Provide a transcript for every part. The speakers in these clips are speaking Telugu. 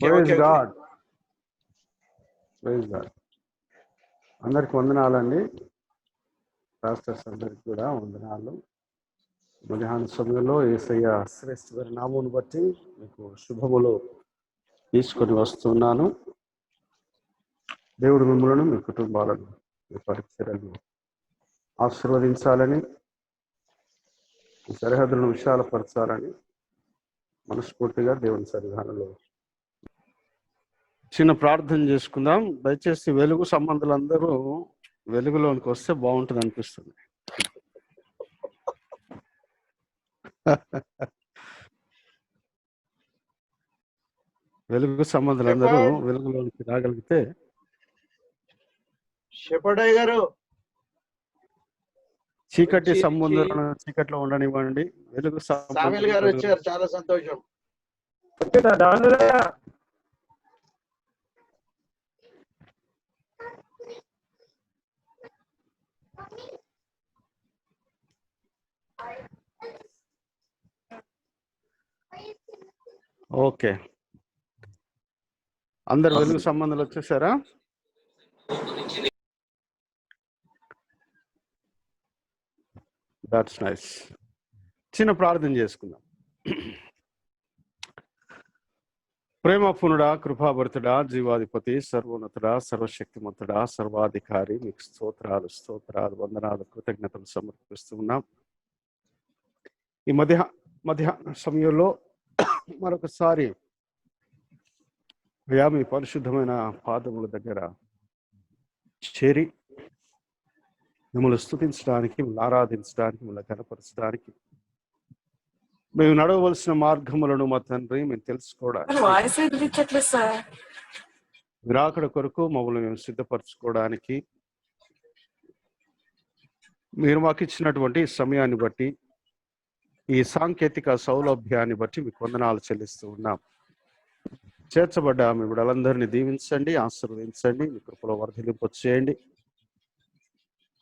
Praise God. Praise God. అందరికి వందనాలండి. పాస్టర్స్ అందరికి కూడా వందనాలు. మధ్యాహ్న సమయంలో యేసయ్య శ్రేష్ఠ నామమును బట్టి మీకు శుభములు తీసుకొని వస్తున్నాను. దేవుడు మిమ్మల్ని, మీ కుటుంబాలను, మీ పరిచర్యలను ఆశీర్వదించాలని, మీ సరిహద్దులను విశాలపరచాలని మనస్ఫూర్తిగా దేవుని సన్నిధానంలో చిన్న ప్రార్థన చేసుకుందాం. దయచేసి వెలుగు సంబంధులందరూ వెలుగులోనికి వస్తే బాగుంటుంది అనిపిస్తుంది. వెలుగు సంబంధులందరూ వెలుగులోనికి రాగలిగితే. షెపర్డయ్య గారు, చీకటి సంబంధులను చీకట్లో ఉండనివ్వండి. వెలుగు సామెల్ గారు వచ్చారు, చాలా సంతోషం. ఓకే, అందరు వెలుగు సంబంధాలు వచ్చేసారా? That's nice. చిన్న ప్రార్థన చేసుకుందాం. ప్రేమపూర్ణుడా, కృపాభరితుడా, జీవాధిపతి, సర్వోన్నతుడా, సర్వశక్తిమంతుడా, సర్వాధికారి, మీకు స్తోత్రాలు, వందనాలు, కృతజ్ఞతలు సమర్పిస్తూ ఉన్నాం. ఈ మధ్యాహ్న సమయంలో మరొకసారి మీ పరిశుద్ధమైన పాదముల దగ్గర చేరి మిమ్మల్ని స్తుతించడానికి, మిమ్మల్ని ఆరాధించడానికి, మిమ్మల్ని కనపరచడానికి, మేము నడవవలసిన మార్గములను మా తండ్రి మేము తెలుసుకోవడానికి, విరాకడ కొరకు మమ్మల్ని మేము సిద్ధపరచుకోవడానికి మీరు మాకు ఇచ్చినటువంటి సమయాన్ని బట్టి, ఈ సాంకేతిక సౌలభ్యాన్ని బట్టి మీకు వందనాలు చెల్లిస్తూ ఉన్నాం. చేర్చబడ్డ మీ బిడ్డలందరినీ దీవించండి, ఆశీర్వదించండి, మీ కృపలో వర్ధిలింపచేయండి.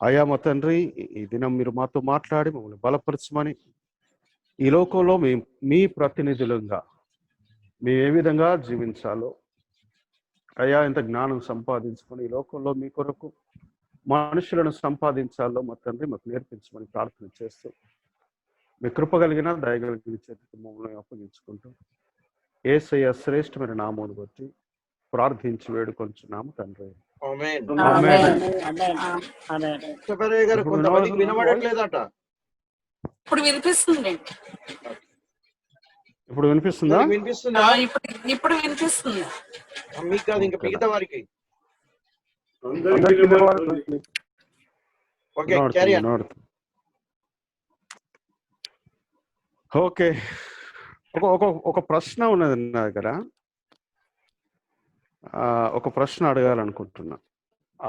అయా మా తండ్రి, ఈ దినం మీరు మాతో మాట్లాడి మమ్మల్ని బలపరచమని, ఈ లోకంలో మీ ప్రతినిధులుగా మేము ఏ విధంగా జీవించాలో అయా, ఎంత జ్ఞానం సంపాదించుకొని ఈ లోకంలో మీ కొరకు మనుషులను సంపాదించాలో మా తండ్రి మాకు నేర్పించమని ప్రార్థన చేస్తూ, మీ కృప కలిగిన దయగలిగిన చేతికి మమ్మల్ని అప్పగించుకుంటూ యేసయ్య శ్రేష్టమైన నామమును బట్టి ప్రార్థించి వేడుకొంచున్నాము తండ్రి. వినబడట్లేదట. ఇప్పుడు వినిపిస్తుంది. ఇప్పుడు వినిపిస్తుందా? ఇప్పుడు వినిపిస్తుంది. మీకు కాదు, ఇంకా మిగతా వారికి. ఓకే, ఒక ప్రశ్న ఉన్నది నా దగ్గర. ఒక ప్రశ్న అడగాలనుకుంటున్నా.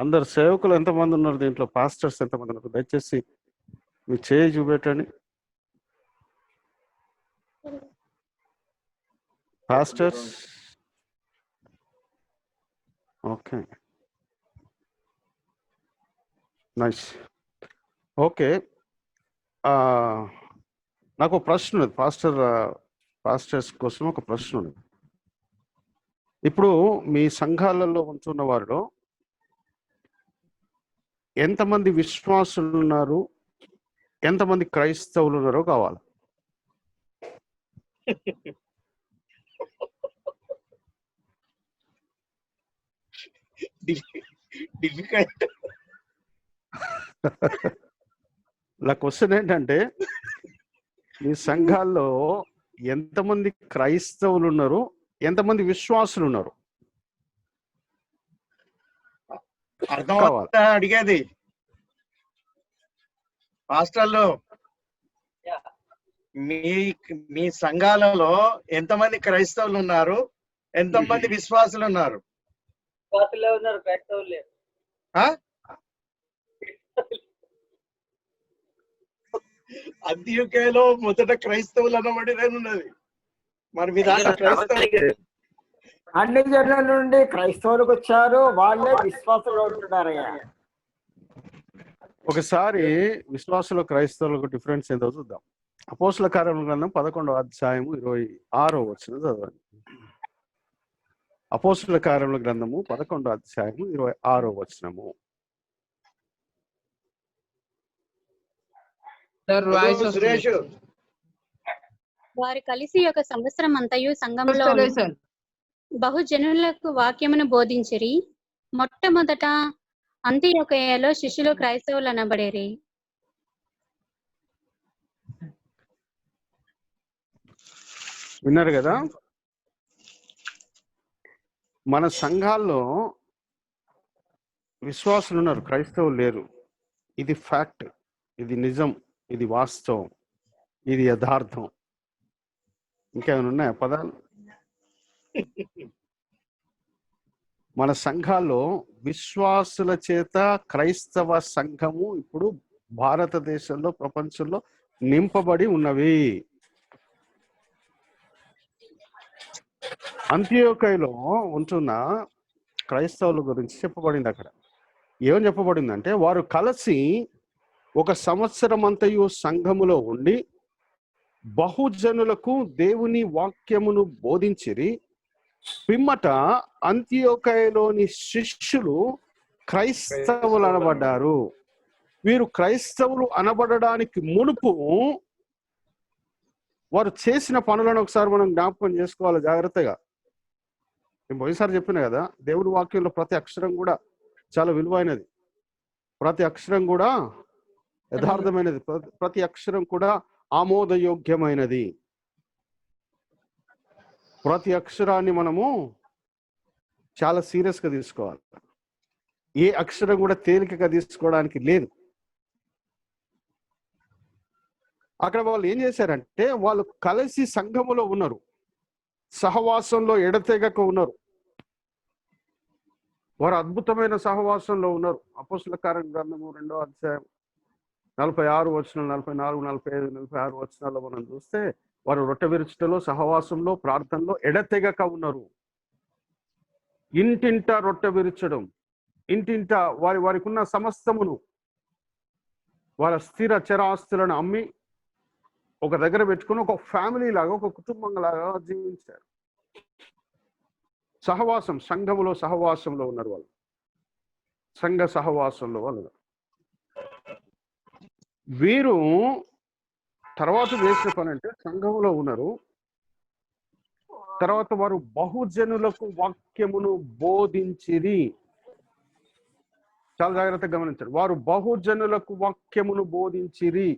అందరు సేవకులు ఎంతమంది ఉన్నారు దీంట్లో? పాస్టర్స్ ఎంతమంది ఉన్నారు? దయచేసి మీ చేయి చూపెట్టండి. Pastors, okay, nice. ఓకే, నాకు ప్రశ్న ఉన్నది. పాస్టర్స్ కోసం ఒక ప్రశ్న ఉన్నది. ఇప్పుడు మీ సంఘాలలో ఉంటున్న వారిలో ఎంతమంది విశ్వాసులు ఉన్నారు, ఎంతమంది క్రైస్తవులు ఉన్నారో కావాలి. నా క్వశ్చన్ ఏంటంటే, మీ సంఘాల్లో ఎంతమంది క్రైస్తవులు ఉన్నారు, ఎంతమంది విశ్వాసులు ఉన్నారు అర్థం అడిగేది. హాస్టల్లో మీ సంఘాలలో ఎంతమంది క్రైస్తవులు ఉన్నారు, ఎంతమంది విశ్వాసులు ఉన్నారు? అంత్యోక్యలో మొదట క్రైస్తవులు అన్నబడి ఉన్నది. మరి మీ దాంట్లో క్రైస్తవులు అన్ని జనుల నుండి క్రైస్తవులకు వచ్చారు, వాళ్ళే విశ్వాసులు ఉంటున్నారయ్యా. ఒకసారి విశ్వాసులు క్రైస్తవులకు డిఫరెన్స్ ఏందో చూద్దాం. అపోస్తల కార్యముల గ్రంథం 11వ అధ్యాయము 26వ వచనం చదవండి. అపోస్తుల కార్యముల గ్రంథము 11వ అధ్యాయము 26వ వచనము. సురేష్ వారు కలిసి ఒక సంవత్సరం అంతయు సంఘములో బహుజనులకు వాక్యమును బోధించిరి. మొట్టమొదట అంతియొకయలో శిష్యులు క్రైస్తవులు అనబడేరి. విన్నారు కదా, మన సంఘాల్లో విశ్వాసులు ఉన్నారు, క్రైస్తవులు లేరు. ఇది ఫ్యాక్ట్, ఇది నిజం, ఇది వాస్తవం, ఇది యథార్థం. ఇంకేమైనా ఉన్నాయా పదాలు? మన సంఘాల్లో విశ్వాసుల చేత క్రైస్తవ సంఘము ఇప్పుడు భారతదేశంలో, ప్రపంచంలో నింపబడి ఉన్నవి. అంత్యోకయలో ఉంటున్న క్రైస్తవుల గురించి చెప్పబడింది. అక్కడ ఏమని చెప్పబడిందంటే, వారు కలిసి ఒక సంవత్సరం అంతయు సంఘములో ఉండి బహుజనులకు దేవుని వాక్యమును బోధించిరి. పిమ్మట అంత్యోకయలోని శిష్యులు క్రైస్తవులు అనబడ్డారు. వీరు క్రైస్తవులు అనబడడానికి మునుపు వారు చేసిన పనులను ఒకసారి మనం జ్ఞాపకం చేసుకోవాలి జాగ్రత్తగా. నేను పోయినసారి చెప్పిన కదా, దేవుడి వాక్యంలో ప్రతి అక్షరం కూడా చాలా విలువైనది, ప్రతి అక్షరం కూడా యథార్థమైనది, ప్రతి అక్షరం కూడా ఆమోదయోగ్యమైనది. ప్రతి అక్షరాన్ని మనము చాలా సీరియస్గా తీసుకోవాలి. ఏ అక్షరం కూడా తేలికగా తీసుకోవడానికి లేదు. అక్కడ వాళ్ళు ఏం చేశారంటే, వాళ్ళు కలిసి సంఘములో ఉన్నారు, సహవాసంలో ఎడతెగక ఉన్నారు. వారు అద్భుతమైన సహవాసంలో ఉన్నారు. అపోస్తుల కార్యం గ్రంథము 2వ అధ్యాయం 46 వచనం, 44, 45, 46 వచనాల్లో మనం చూస్తే వారు రొట్టె విరుచుటలో, సహవాసంలో, ప్రార్థనలో ఎడతెగక ఉన్నారు. ఇంటింట రొట్టె విరుచడం, ఇంటింట వారికి ఉన్న సమస్తమును, వారి స్థిర చరాస్తులను అమ్మి ఒక దగ్గర పెట్టుకుని ఒక ఫ్యామిలీ లాగా, ఒక కుటుంబం లాగా జీవించారు. సహవాసం, సంఘములో సహవాసంలో ఉన్నారు వాళ్ళు, సంఘ సహవాసంలో వాళ్ళు. వీరు తర్వాత చేసిన పని అంటే, సంఘములో ఉన్నారు, తర్వాత వారు బహుజనులకు వాక్యమును బోధించిరి. చాలా జాగ్రత్తగా గమనించారు. వారు బహుజనులకు వాక్యమును బోధించిరి.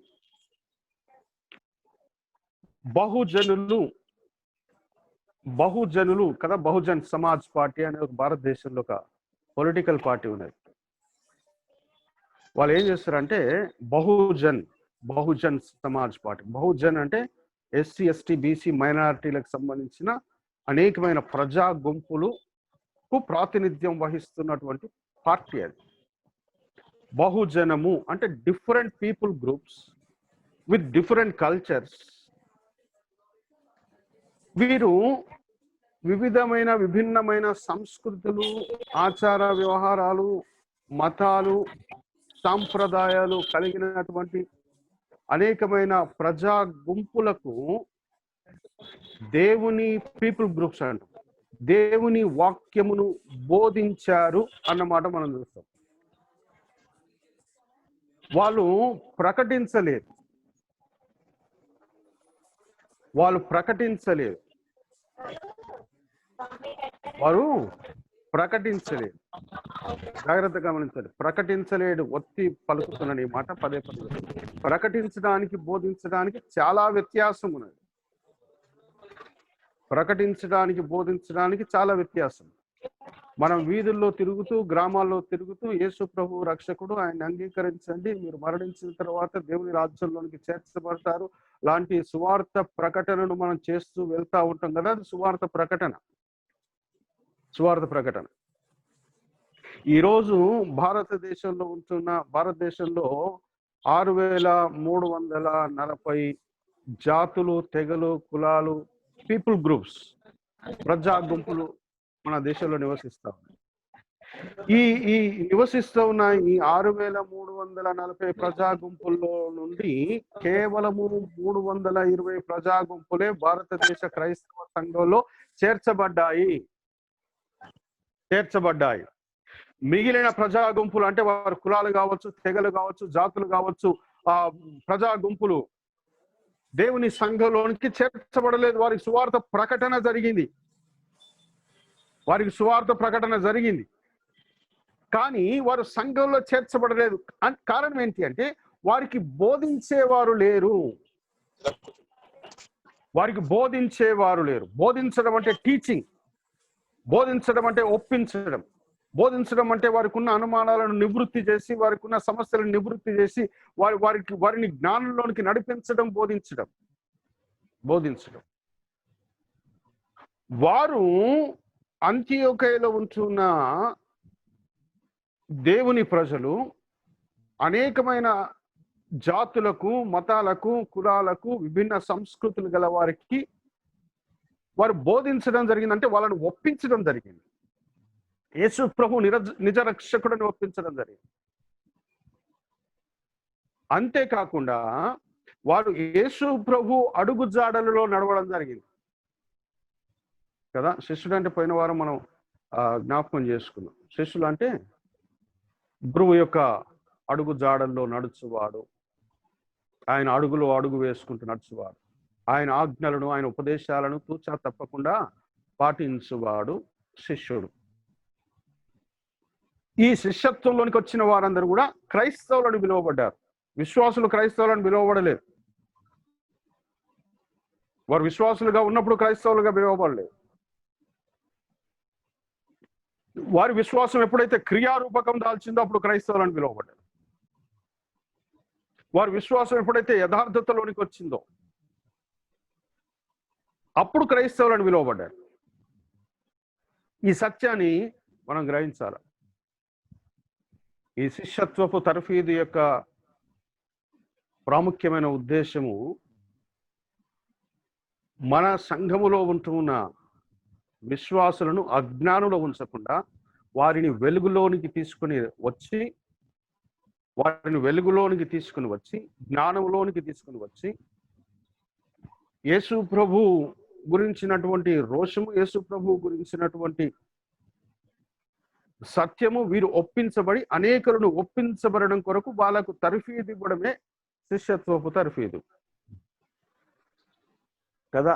బహుజనులు కదా, బహుజన్ సమాజ్ పార్టీ అనే ఒక భారతదేశంలో ఒక పొలిటికల్ పార్టీ ఉన్నది. వాళ్ళు ఏం చేస్తారంటే, బహుజన్ సమాజ్ పార్టీ. బహుజన్ అంటే ఎస్సీ, ఎస్టీ, బీసీ మైనారిటీలకు సంబంధించిన అనేకమైన ప్రజా గుంపులకు ప్రాతినిధ్యం వహిస్తున్నటువంటి పార్టీ అది. బహుజనము అంటే different people groups with different cultures. వీరు విభిన్నమైన సంస్కృతులు, ఆచార వ్యవహారాలు, మతాలు, సాంప్రదాయాలు కలిగినటువంటి అనేకమైన ప్రజా గుంపులకు దేవుని పీపుల్ గ్రూప్స్ అంట, దేవుని వాక్యమును బోధించారు అన్నమాట మనం చూస్తాం. వాళ్ళు ప్రకటించలేదు, వారు ప్రకటించలేదు. జాగ్రత్తగా గమనించాలి. ప్రకటించలేడు, ఒత్తి పలుకుతున్నాను ఈ మాట పదే పదే. ప్రకటించడానికి, బోధించడానికి చాలా వ్యత్యాసం ఉన్నది. ప్రకటించడానికి, బోధించడానికి చాలా వ్యత్యాసం. మనం వీధుల్లో తిరుగుతూ, గ్రామాల్లో తిరుగుతూ, యేసు ప్రభు రక్షకుడు, ఆయన అంగీకరించండి, మీరు మరణించిన తర్వాత దేవుని రాజ్యంలోనికి చేర్చబడతారు లాంటి సువార్త ప్రకటనను మనం చేస్తూ వెళ్తా ఉంటాం కదా, అది సువార్త ప్రకటన. ఈరోజు భారతదేశంలో 6340 జాతులు, తెగలు, కులాలు, పీపుల్ గ్రూప్స్, ప్రజా గుంపులు మన దేశంలో నివసిస్తా ఉన్నాయి. ఈ నివసిస్తూ ఉన్న ఈ 6340 ప్రజా గుంపుల్లో నుండి కేవలము 320 ప్రజా గుంపులే భారతదేశ క్రైస్తవ సంఘంలో చేర్చబడ్డాయి. చేర్చబడ్డాయి. మిగిలిన ప్రజా గుంపులు అంటే వారి కులాలు కావచ్చు, తెగలు కావచ్చు, జాతులు కావచ్చు, ఆ ప్రజా గుంపులు దేవుని సంఘంలోనికి చేర్చబడలేదు. వారికి సువార్త ప్రకటన జరిగింది, కానీ వారు సంఘంలో చేర్చబడలేదు. కారణం ఏంటి అంటే వారికి బోధించేవారు లేరు. బోధించడం అంటే టీచింగ్, బోధించడం అంటే ఒప్పించడం, బోధించడం అంటే వారికి ఉన్న అనుమానాలను నివృత్తి చేసి, వారికి ఉన్న సమస్యలను నివృత్తి చేసి వారిని జ్ఞానంలోనికి నడిపించడం, బోధించడం. వారు అంతియోకయలో ఉంటున్న దేవుని ప్రజలు అనేకమైన జాతులకు, మతాలకు, కులాలకు, విభిన్న సంస్కృతులు గల వారికి వారు బోధించడం జరిగింది. అంటే వాళ్ళని ఒప్పించడం జరిగింది. యేసు ప్రభు నిజ రక్షకుడిని ఒప్పించడం జరిగింది. అంతేకాకుండా వారు యేసు ప్రభు అడుగు జాడలలో నడవడం జరిగింది కదా. శిష్యుడు అంటే పోయిన వారం మనం జ్ఞాపకం చేసుకున్నాం. శిష్యులు అంటే గురువు యొక్క అడుగు జాడల్లో నడుచువాడు, ఆయన అడుగులో అడుగు వేసుకుంటూ నడుచువాడు, ఆయన ఆజ్ఞలను, ఆయన ఉపదేశాలను తూచా తప్పకుండా పాటించువాడు శిష్యుడు. ఈ శిష్యత్వంలోనికి వచ్చిన వారందరూ కూడా క్రైస్తవులను పిలువబడ్డారు. విశ్వాసులు క్రైస్తవులను పిలువబడలేదు. వారు విశ్వాసులుగా ఉన్నప్పుడు క్రైస్తవులుగా పిలువబడలేదు. వారి విశ్వాసం ఎప్పుడైతే క్రియారూపకం దాల్చిందో అప్పుడు క్రైస్తవులను పిలువబడ్డారు. వారి విశ్వాసం ఎప్పుడైతే యథార్థతలోనికి వచ్చిందో అప్పుడు క్రైస్తవులను పిలువబడ్డారు. ఈ సత్యాన్ని మనం గ్రహించాలి. ఈ శిష్యత్వపు తర్ఫీదు యొక్క ప్రాముఖ్యమైన ఉద్దేశము మన సంఘములో ఉంటున్న విశ్వాసులను అజ్ఞానంలో ఉంచకుండా వారిని వెలుగులోనికి తీసుకుని వచ్చి జ్ఞానంలోనికి తీసుకుని వచ్చి యేసు ప్రభు గురించినటువంటి రోషము, యేసు ప్రభు గురించినటువంటి సత్యము వీరు ఒప్పించబడి అనేకులను ఒప్పించబడడం కొరకు వాళ్ళకు తర్ఫీదు ఇవ్వడమే శిష్యత్వపు తర్ఫీదు కదా.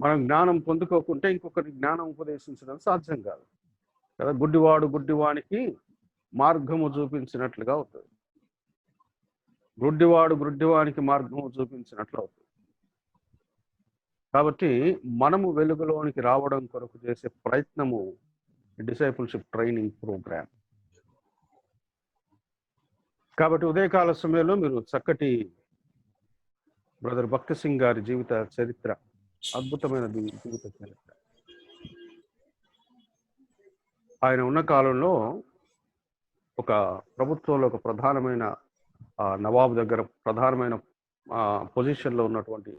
మనం జ్ఞానం పొందుకోకుంటే ఇంకొకరి జ్ఞానం ఉపదేశించడం సాధ్యం కాదు కదా. గుడ్డివాడు గుడ్డివానికి మార్గము చూపించినట్లుగా అవుతుంది. గుడ్డివానికి మార్గము చూపించినట్లు అవుతుంది. కాబట్టి మనము వెలుగులోనికి రావడం కొరకు చేసే ప్రయత్నము డిసైపుల్షిప్ ట్రైనింగ్ ప్రోగ్రామ్. కాబట్టి ఉదయకాల సమయంలో మీరు చక్కటి బ్రదర్ భక్తి సింగ్ గారి జీవిత చరిత్ర, అద్భుతమైన జీవిత చరిత్ర. ఆయన ఉన్న కాలంలో ఒక ప్రభుత్వంలో ఒక ప్రధానమైన నవాబు దగ్గర ప్రధానమైన పొజిషన్లో ఉన్నటువంటి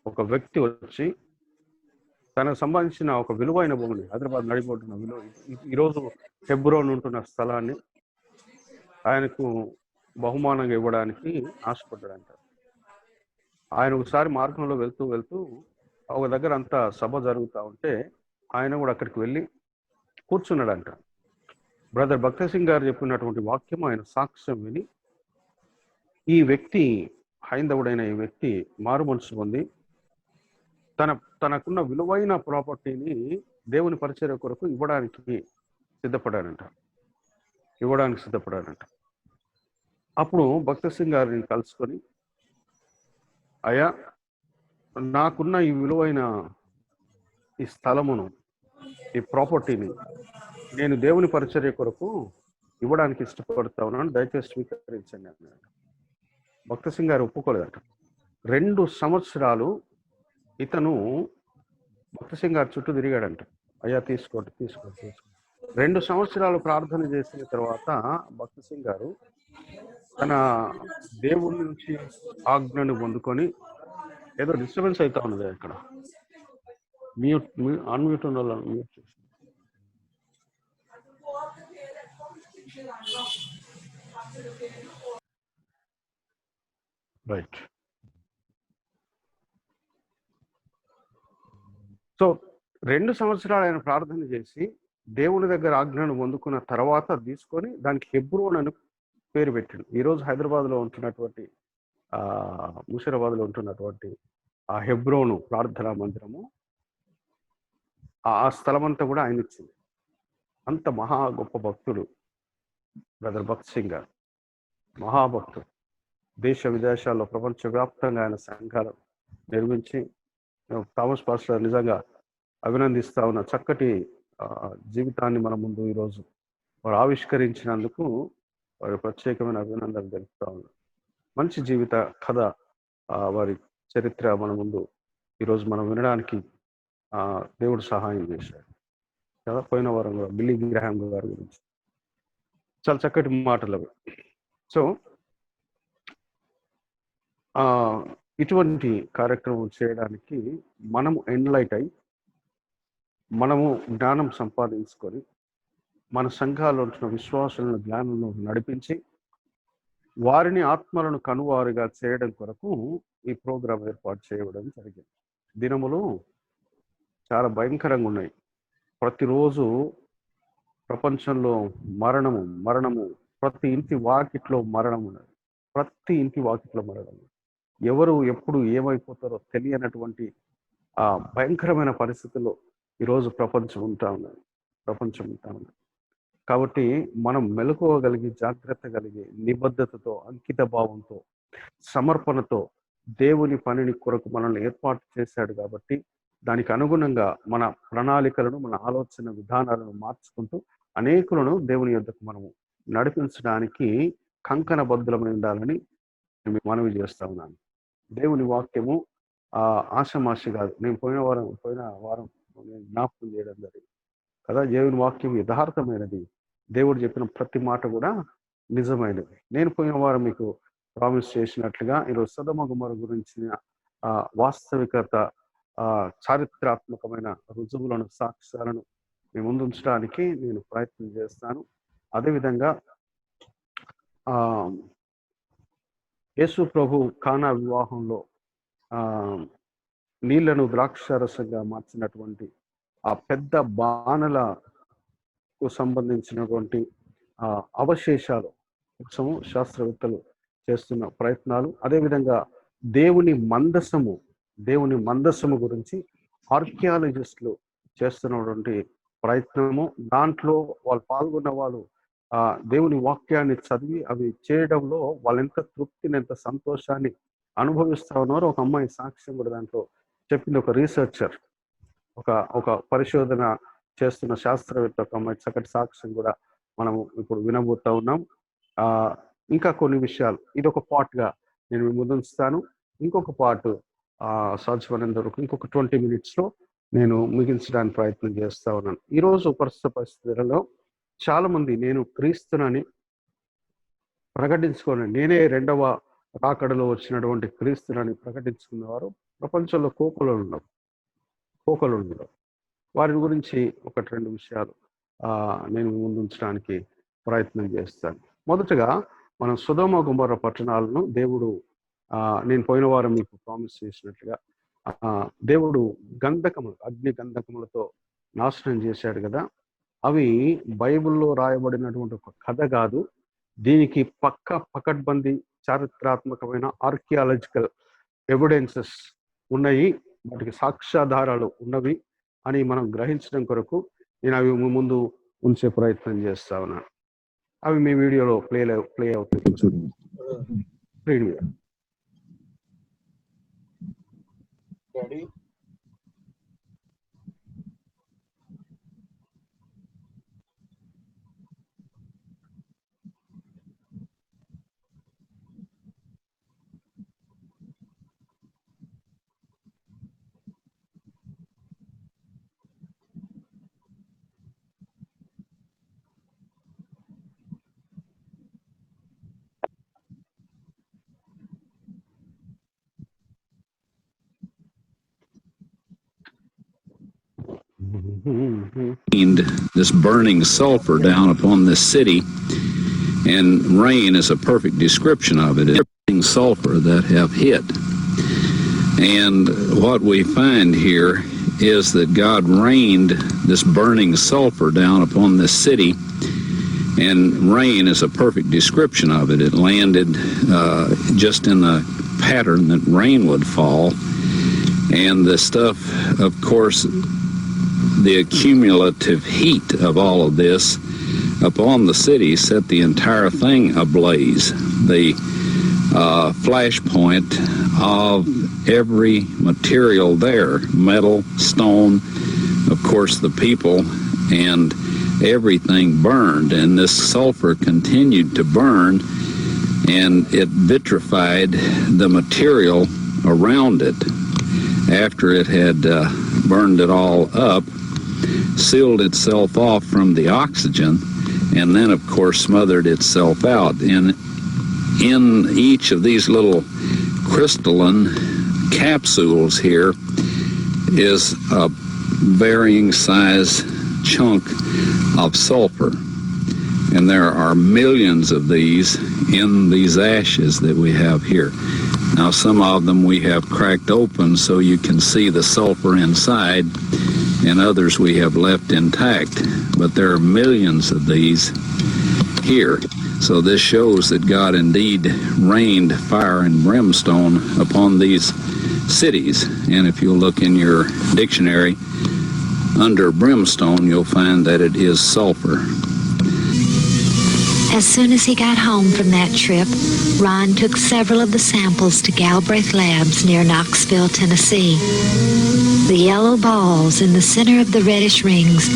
ఒక వ్యక్తి వచ్చి తనకు సంబంధించిన ఒక విలువైన భూమిని, హైదరాబాద్ నడిపోతున్న విలువ, ఈరోజు హెబ్రోన్ ఉంటున్న స్థలాన్ని ఆయనకు బహుమానంగా ఇవ్వడానికి ఆశపడ్డాడంట. ఆయన ఒకసారి మార్గంలో వెళ్తూ ఒక దగ్గర అంతా సభ జరుగుతూ ఉంటే ఆయన కూడా అక్కడికి వెళ్ళి కూర్చున్నాడంట. బ్రదర్ భక్తి సింగ్ గారు చెప్పినటువంటి వాక్యం ఆయన సాక్ష్యం విని ఈ వ్యక్తి, హైందవుడైన ఈ వ్యక్తి మారు మనసు పొంది తనకున్న విలువైన ప్రాపర్టీని దేవుని పరిచర్య కొరకు ఇవ్వడానికి సిద్ధపడాడంట. అప్పుడు భక్తి సింగ్ గారిని కలుసుకొని, అయ్యా, నాకున్న ఈ విలువైన ఈ స్థలమును, ఈ ప్రాపర్టీని నేను దేవుని పరిచర్య కొరకు ఇవ్వడానికి ఇష్టపడతా ఉన్నాను, దయచేసి స్వీకరించండి అన్నాడు. భక్తి సింగ్ గారు ఒప్పుకోలేదట. 2 సంవత్సరాలు ఇతను భక్తి సింగ్ గారు చుట్టూ తిరిగాడంట. అయ్యా తీసుకోండి. 2 సంవత్సరాలు ప్రార్థన చేసిన తర్వాత భక్తి సింగ్ గారు తన దేవుడి నుంచి ఆజ్ఞను పొందుకొని, ఏదో డిస్టర్బెన్స్ అవుతా ఉన్నది ఇక్కడ, అన్మ్యూట్ ఉన్న వాళ్ళని మ్యూట్ చేసి, రైట్. సో 2 సంవత్సరాలు ఆయన ప్రార్థన చేసి దేవుని దగ్గర ఆజ్ఞను పొందుకున్న తర్వాత తీసుకొని దానికి హెబ్రోన్ అని పేరు పెట్టాడు. ఈరోజు హైదరాబాద్లో ఉంటున్నటువంటి ముషిరాబాద్లో ఉంటున్నటువంటి ఆ హెబ్రోను ప్రార్థనా మందిరము, ఆ స్థలం అంతా కూడా ఆయన ఇచ్చింది. అంత మహా గొప్ప భక్తుడు బ్రదర్ భక్త్ సింగ్ గారు, మహాభక్తుడు. దేశ విదేశాల్లో ప్రపంచవ్యాప్తంగా ఆయన సంఘాలు నిర్మించి, థామస్ పాస్టర్ నిజంగా అభినందిస్తా ఉన్న చక్కటి జీవితాన్ని మన ముందు ఈరోజు వారు ఆవిష్కరించినందుకు వారి ప్రత్యేకమైన అభినందనలు తెలుపుతా ఉన్నారు. మంచి జీవిత కథ, వారి చరిత్ర మన ముందు ఈరోజు మనం వినడానికి దేవుడు సహాయం చేశాడు కదా. పోయిన వారం కూడా బిల్లీ గ్రాహాం గారి గురించి చాలా చక్కటి మాటలు అవి. సో ఇటువంటి కార్యక్రమం చేయడానికి మనము ఎన్లైట్ అయి, మనము జ్ఞానం సంపాదించుకొని, మన సంఘాల్లో ఉంటున్న విశ్వాసాలను జ్ఞానంలో నడిపించి వారిని ఆత్మలను కనువారుగా చేయడం కొరకు ఈ ప్రోగ్రాం ఏర్పాటు చేయడం జరిగింది. దినములు చాలా భయంకరంగా ఉన్నాయి. ప్రతిరోజు ప్రపంచంలో మరణము, ప్రతి ఇంటి వాకిట్లో మరణం ఉన్నది. ప్రతి ఇంటి వాకిట్లో మరణం. ఎవరు ఎప్పుడు ఏమైపోతారో తెలియనటువంటి ఆ భయంకరమైన పరిస్థితుల్లో ఈరోజు ప్రపంచం ఉంటా ఉన్నది. కాబట్టి మనం మెలకువగలిగి, జాగ్రత్త కలిగి, నిబద్ధతతో, అంకిత భావంతో, సమర్పణతో దేవుని పనిని కొరకు మనల్ని ఏర్పాటు చేశాడు. కాబట్టి దానికి అనుగుణంగా మన ప్రణాళికలను, మన ఆలోచన విధానాలను మార్చుకుంటూ అనేకులను దేవుని యొద్దకు మనము నడిపించడానికి కంకణబద్ధులమై ఉండాలని మనవి చేస్తా ఉన్నాను. దేవుని వాక్యము ఆషమాషి కాదు. నేను పోయిన వారం నేను జ్ఞాపకం చేయడం జరిగింది కదా. దేవుని వాక్యం యథార్థమైనది. దేవుడు చెప్పిన ప్రతి మాట కూడా నిజమైనది. నేను పోయిన వారం మీకు ప్రామిస్ చేసినట్లుగా ఈరోజు సొదొమ గొమొర్ర గురించిన వాస్తవికత, చారిత్రాత్మకమైన రుజువులను, సాక్ష్యాలను మీ ముందు ఉంచడానికి నేను ప్రయత్నం చేస్తాను. అదేవిధంగా యేసు ప్రభు కానా వివాహంలో నీళ్లను ద్రాక్షారసంగా మార్చినటువంటి ఆ పెద్ద బాణలకు సంబంధించినటువంటి అవశేషాలు కోసము శాస్త్రవేత్తలు చేస్తున్న ప్రయత్నాలు, అదేవిధంగా దేవుని మందసము గురించి ఆర్కియాలజిస్టులు చేస్తున్నటువంటి ప్రయత్నము, దాంట్లో వాళ్ళు పాల్గొన్న వాళ్ళు దేవుని వాక్యాన్ని చదివి అవి చేయడంలో వాళ్ళు ఎంత తృప్తిని, ఎంత సంతోషాన్ని అనుభవిస్తా ఉన్నారో ఒక అమ్మాయి సాక్ష్యం కూడా దాంట్లో చెప్పింది. ఒక రీసెర్చర్, ఒక పరిశోధన చేస్తున్న శాస్త్రవేత్త ఒక అమ్మాయి చక్కటి సాక్ష్యం కూడా మనము ఇప్పుడు వినబోతా ఉన్నాం. ఇంకా కొన్ని విషయాలు ఇది ఒక పార్ట్గా నేను మీ ముందు ఉంచుతాను. ఇంకొక పార్ట్ సాధ్యమైనంత వరకు ఇంకొక 20 minutesలో నేను ముగించడానికి ప్రయత్నం చేస్తా ఉన్నాను. ఈరోజు ప్రస్తుత పరిస్థితులలో చాలా మంది నేను క్రీస్తునని ప్రకటించుకొని, నేనే రెండవ రాకడలో వచ్చినటువంటి క్రీస్తునని ప్రకటించుకున్నవారు ప్రపంచంలో కోకలు ఉన్నారు. వారి గురించి 1-2 విషయాలు నేను ముందుంచడానికి ప్రయత్నం చేస్తాను. మొదటగా మనం సొదొమ గొమొర్ర పట్టణాలను దేవుడు, నేను పోయిన వారం మీకు ప్రామిస్ చేసినట్లుగా, దేవుడు అగ్ని గంధకములతో నాశనం చేశాడు కదా. అవి బైబిల్లో రాయబడినటువంటి ఒక కథ కాదు. దీనికి పకడ్బందీ చారిత్రాత్మకమైన ఆర్కియాలజికల్ ఎవిడెన్సెస్ ఉన్నాయి, వాటికి సాక్ష్యాధారాలు ఉన్నవి అని మనం గ్రహించడం కొరకు నేను అవి ముందు ఉంచే ప్రయత్నం చేస్తా ఉన్నాను. అవి మీ వీడియోలో ప్లే అవుతుంది. This burning sulfur down upon this city, and rain is a perfect description of it. It's burning sulfur that have hit, and what we find here is that God rained this burning sulfur down upon this city, and rain is a perfect description of it. It landed just in the pattern that rain would fall, and the stuff, of course, the accumulative heat of all of this upon the city set the entire thing ablaze. The flashpoint of every material there, metal, stone, of course the people, and everything burned, and this sulfur continued to burn, and it vitrified the material around it. After it had burned it all up, sealed itself off from the oxygen, and then of course smothered itself out. And in each of these little crystalline capsules here is a varying size chunk of sulfur, and there are millions of these in these ashes that we have here. Now, some of them we have cracked open so you can see the sulfur inside, and others we have left intact, but there are millions of these here. So this shows that God indeed rained fire and brimstone upon these cities. And if you look in your dictionary, under brimstone, you'll find that it is sulfur. As soon as he got home from that trip, Ron took several of the samples to Galbraith Labs near Knoxville, Tennessee. The yellow balls in the center of the reddish rings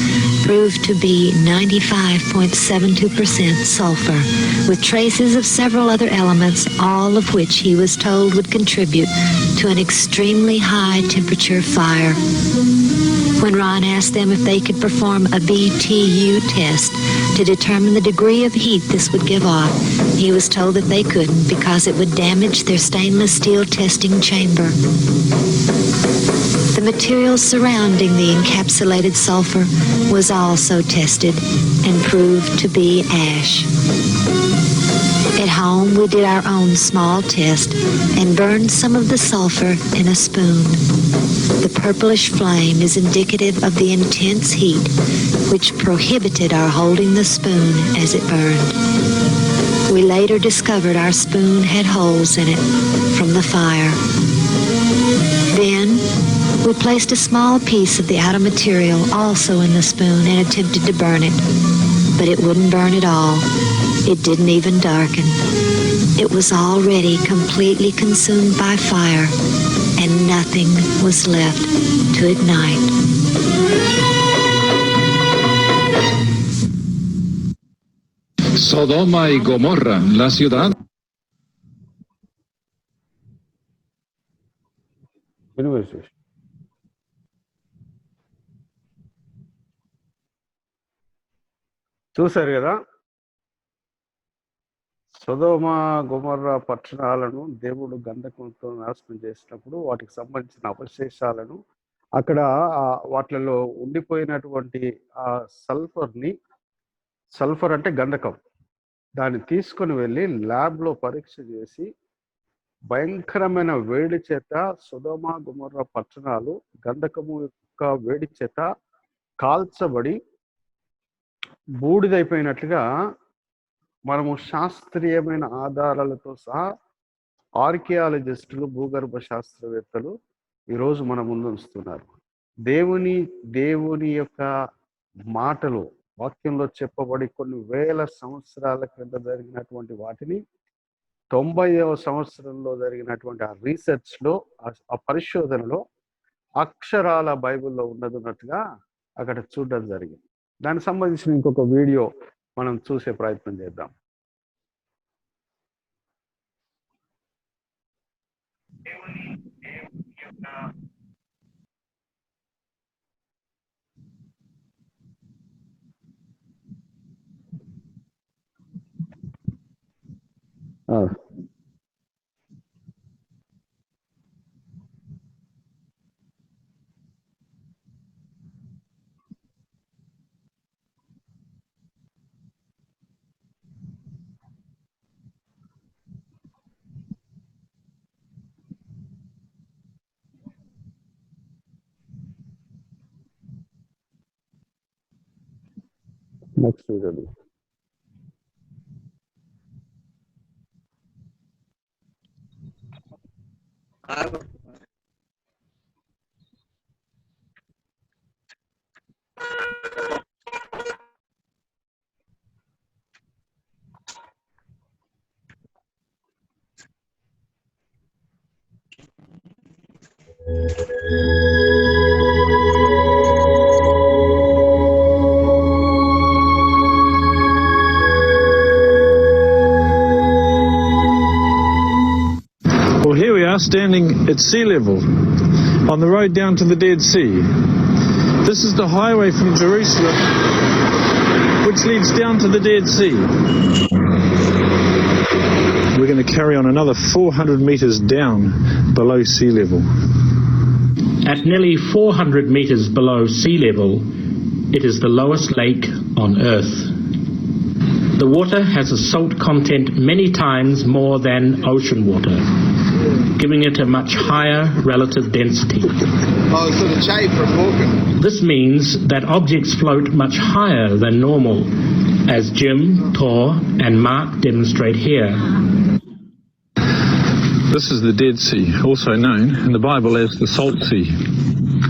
proved to be 95.72% sulfur, with traces of several other elements, all of which he was told would contribute to an extremely high temperature fire. When Ron asked them if they could perform a BTU test to determine the degree of heat this would give off, he was told that they couldn't because it would damage their stainless steel testing chamber. The material surrounding the encapsulated sulfur was also tested and proved to be ash. At home, we did our own small test and burned some of the sulfur in a spoon. The purplish flame is indicative of the intense heat, which prohibited our holding the spoon as it burned. We later discovered our spoon had holes in it from the fire. Then, we placed a small piece of the outer material also in the spoon and attempted to burn it, but it wouldn't burn at all. It didn't even darken. It was already completely consumed by fire, and nothing was left to ignite. Sodoma y Gomorra, la ciudad. చూశారు కదా, సొదొమ గొమొర్రా పట్టణాలను దేవుడు గంధకంతో నాశనం చేసినప్పుడు వాటికి సంబంధించిన అవశేషాలను అక్కడ వాటిలో ఉండిపోయినటువంటి ఆ సల్ఫర్ అంటే గంధకం, దాన్ని తీసుకొని వెళ్ళి ల్యాబ్లో పరీక్ష చేసి భయంకరమైన వేడి చేత సొదొమ గొమొర్రా పట్టణాలు గంధకము యొక్క వేడి చేత కాల్చబడి బూడిదైపోయినట్లుగా మనము శాస్త్రీయమైన ఆధారాలతో సహా ఆర్కియాలజిస్టులు, భూగర్భ శాస్త్రవేత్తలు ఈరోజు మన ముందు ఉంచుతున్నారు. దేవుని యొక్క మాటలు వాక్యంలో చెప్పబడి కొన్ని వేల సంవత్సరాల క్రింద జరిగినటువంటి వాటిని 90వ సంవత్సరంలో జరిగినటువంటి ఆ రీసెర్చ్లో, ఆ పరిశోధనలో అక్షరాల బైబిల్లో ఉన్నట్టుగా అక్కడ చూడడం జరిగింది. దానికి సంబంధించిన ఇంకొక వీడియో మనం చూసే ప్రయత్నం చేద్దాం. Next వీడియోది. Well, here we are standing at sea level on the road down to the Dead Sea. This is the highway from Jerusalem which leads down to the Dead Sea. We're going to carry on another 400 metres down below sea level. At nearly 400 metres below sea level, it is the lowest lake on Earth. The water has a salt content many times more than ocean water, giving it a much higher relative density. This means that objects float much higher than normal, as Jim, Tor and Mark demonstrate here. This is the Dead Sea, also known in the Bible as the Salt Sea.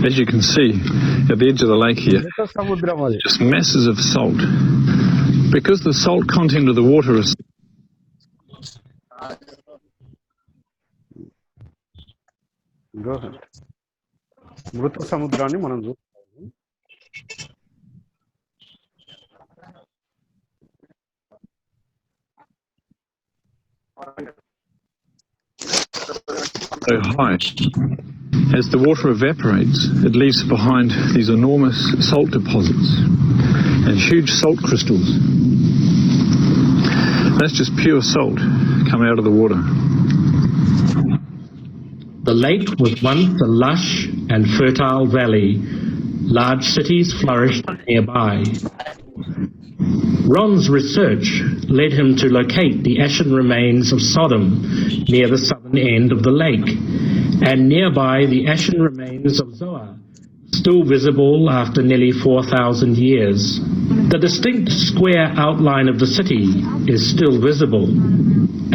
As you can see at the edge of the lake here, just masses of salt. Because the salt content of the water is మృత సముద్రాన్ని మనం చూస్తాము. so high. As the water evaporates, it leaves behind these enormous salt deposits and huge salt crystals. That's just pure salt coming out of the water. The lake was once a lush and fertile valley. Large cities flourished nearby. Ron's research led him to locate the ashen remains of Sodom near the southern end of the lake, and nearby the ashen remains of Zoar, still visible after nearly 4,000 years. The distinct square outline of the city is still visible,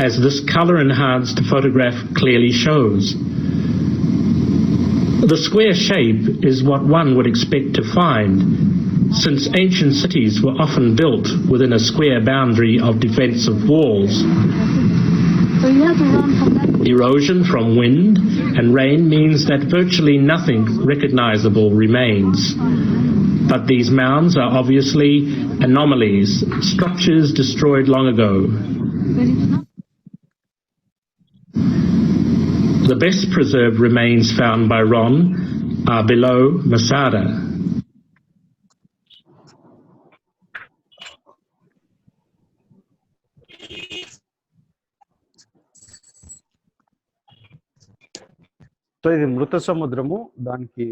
as this colour-enhanced photograph clearly shows. The square shape is what one would expect to find, since ancient cities were often built within a square boundary of defensive walls. Erosion from wind and rain means that virtually nothing recognizable remains. But these mounds are obviously anomalies, structures destroyed long ago. The best preserved remains found by Ron are below Masada. So ఇది మృత సముద్రము, దానికి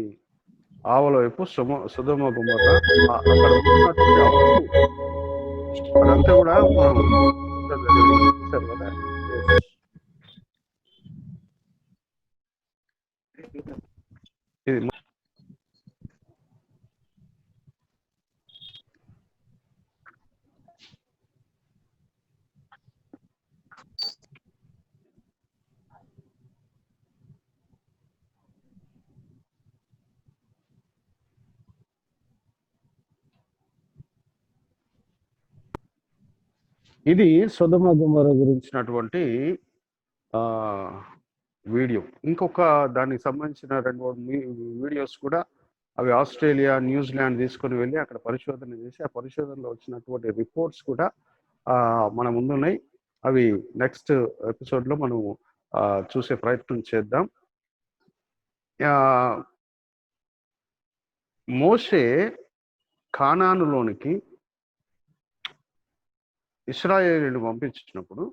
ఆవల వైపు సుధమ గుమర్ర, అక్కడ ఉన్నటువంటి అదంతా కూడా మనం చూసారు కదా. ఇది ఇది సొదొమ గొమొర్రా గురించినటువంటి వీడియో. ఇంకొక దానికి సంబంధించిన 2-3 వీడియోస్ కూడా అవి ఆస్ట్రేలియా, న్యూజిలాండ్ తీసుకొని వెళ్ళి అక్కడ పరిశోధన చేసి ఆ పరిశోధనలో వచ్చినటువంటి రిపోర్ట్స్ కూడా మన ముందున్నాయి. అవి నెక్స్ట్ ఎపిసోడ్లో మనం చూసే ప్రయత్నం చేద్దాం. మోషే కానానులోనికి ఇశ్రాయేలీయులను పంపించినప్పుడు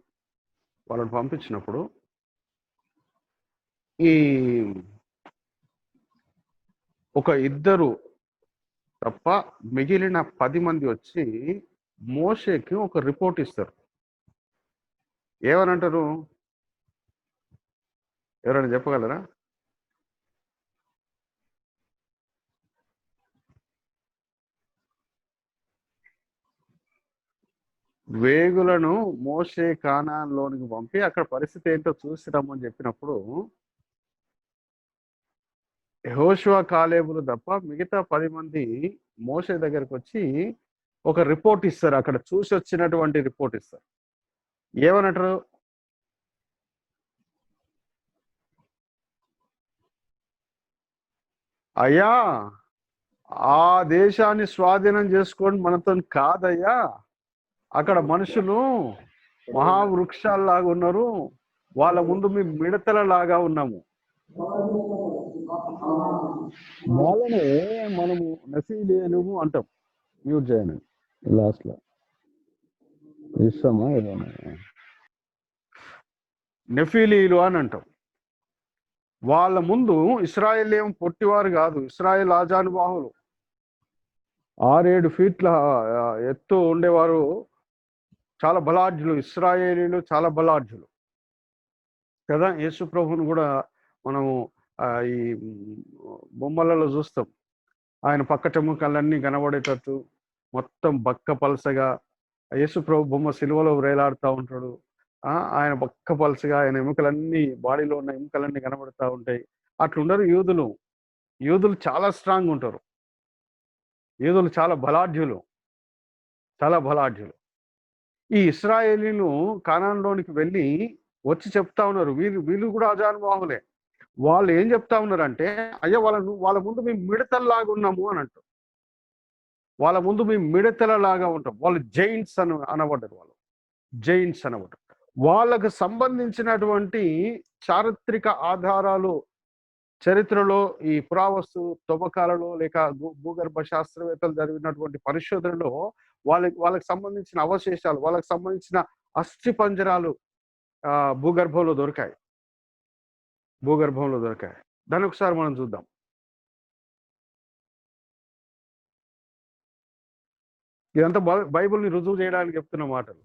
ఈ ఒక 2 తప్ప మిగిలిన 10 మంది వచ్చి మోషేకి ఒక రిపోర్ట్ ఇస్తారు. ఏమనంటారు? ఎవరైనా చెప్పగలరా? వేగులను మోషే కానాన్లోనికి పంపి అక్కడ పరిస్థితి ఏంటో చూసి రమ్మని చెప్పినప్పుడు యెహోషువ కాలేబులు తప్ప మిగతా 10 మంది మోషే దగ్గరకు వచ్చి ఒక రిపోర్ట్ ఇస్తారు. అక్కడ చూసి వచ్చినటువంటి రిపోర్ట్ ఇస్తారు. ఏమనంటారు? అయ్యా, ఆ దేశాన్ని స్వాధీనం చేసుకోండి మనతో కాదయ్యా, అక్కడ మనుషులు మహావృక్షాల్లాగా ఉన్నారు, వాళ్ళ ముందు మేము మిడతలలాగా ఉన్నాము. వాళ్ళనే మనము నఫీలీయులు అంటాం. మ్యూట్ చేయను లాస్ట్ లో ఇష్టమా ఏదైనా నెఫీలీయులు అని అంటాం. వాళ్ళ ముందు ఇశ్రాయేల్ ఏం పొట్టివారు కాదు, ఇశ్రాయేల్ ఆజానుబాహులు 6-7 ఫీట్ల ఎత్తు ఉండేవారు, చాలా బలాఢ్యులు. ఇశ్రాయేలీలు చాలా బలాఢ్యులు కదా. యేసు ప్రభువును కూడా మనము ఈ బొమ్మలలో చూస్తాం. ఆయన పక్కటెముకలన్నీ కనబడేటట్టు మొత్తం బక్క పలసగా యేసు ప్రభు బొమ్మ సిలువలో వేలాడుతూ ఉంటాడు. ఆయన బక్క పలసగా, ఆయన ఎముకలన్నీ, బాడీలో ఉన్న ఎముకలన్నీ కనబడుతూ ఉంటాయి. అట్లుండరు యూదులు. యూదులు చాలా స్ట్రాంగ్ ఉంటారు. యూదులు చాలా బలాఢ్యులు, చాలా బలాఢ్యులు. ఈ ఇశ్రాయేలీలు కానాన్లోనికి వెళ్ళి వచ్చి చెప్తా ఉన్నారు, వీళ్ళు కూడా అజానుబాహులే. వాళ్ళు ఏం చెప్తా ఉన్నారంటే, అయ్యా వాళ్ళ ముందు మేము మిడతల్లాగా ఉన్నాము అని అంటారు. వాళ్ళ ముందు మేము మిడతలలాగా ఉంటాం. వాళ్ళు జైంట్స్ అనబడ్డారు. వాళ్ళు జైంట్స్ అనబడ్డారు. వాళ్ళకు సంబంధించినటువంటి చారిత్రక ఆధారాలు చరిత్రలో, ఈ పురావస్తు తవ్వకాలలో లేక భూగర్భ శాస్త్రవేత్తలు జరిగినటువంటి పరిశోధనలో వాళ్ళకి సంబంధించిన అవశేషాలు, వాళ్ళకి సంబంధించిన అస్థి పంజరాలు భూగర్భంలో దొరికాయి. దాన్ని ఒకసారి మనం చూద్దాం. ఇదంతా బైబిల్ని రుజువు చేయడానికి చెప్తున్న మాటలు.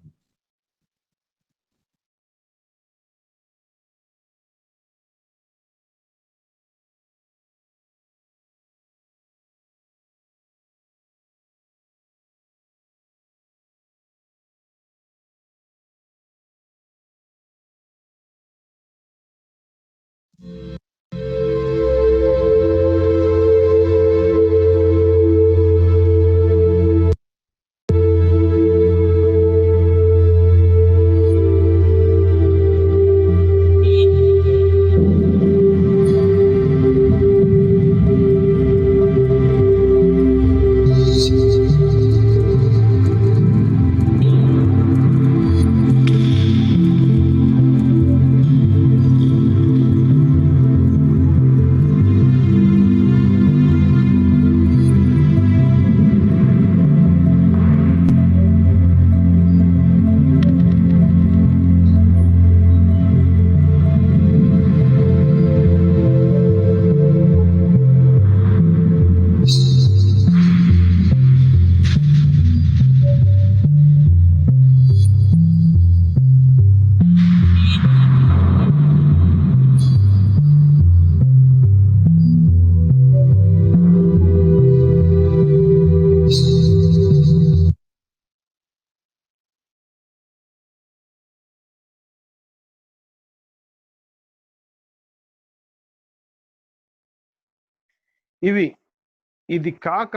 ఇది కాక